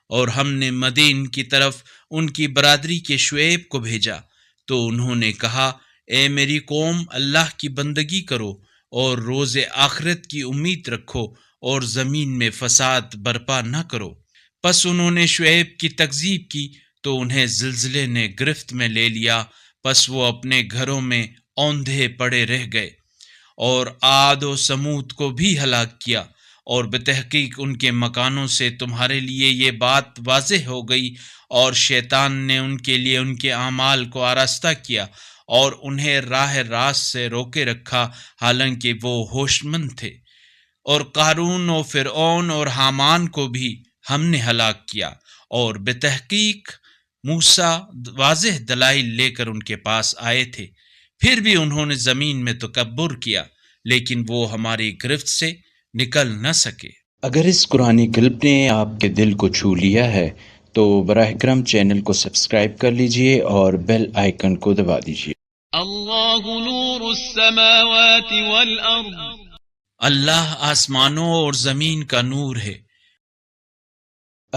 اور ہم نے مدین کی طرف ان کی برادری کے شعیب کو بھیجا تو انہوں نے کہا اے میری قوم اللہ کی بندگی کرو اور روز آخرت کی امید رکھو اور زمین میں فساد برپا نہ کرو۔ پس انہوں نے شعیب کی تکذیب کی تو انہیں زلزلے نے گرفت میں لے لیا، پس وہ اپنے گھروں میں اوندھے پڑے رہ گئے۔ اور عاد و سمود کو بھی ہلاک کیا، اور بتحقیق ان کے مکانوں سے تمہارے لیے یہ بات واضح ہو گئی، اور شیطان نے ان کے لیے ان کے اعمال کو آراستہ کیا اور انہیں راہ راست سے روکے رکھا، حالانکہ وہ ہوش مند تھے۔ اور قارون و فرعون اور حامان کو بھی ہم نے ہلاک کیا، اور بتحقیق موسیٰ واضح دلائل لے کر ان کے پاس آئے تھے، پھر بھی انہوں نے زمین میں تکبر کیا، لیکن وہ ہماری گرفت سے نکل نہ سکے۔ اگر اس قرآنی کلپ نے آپ کے دل کو چھو لیا ہے تو براہ کرم چینل کو سبسکرائب کر لیجئے اور بیل آئیکن کو دبا دیجئے۔ اللہ نور السماوات والارض، اللہ آسمانوں اور زمین کا نور ہے۔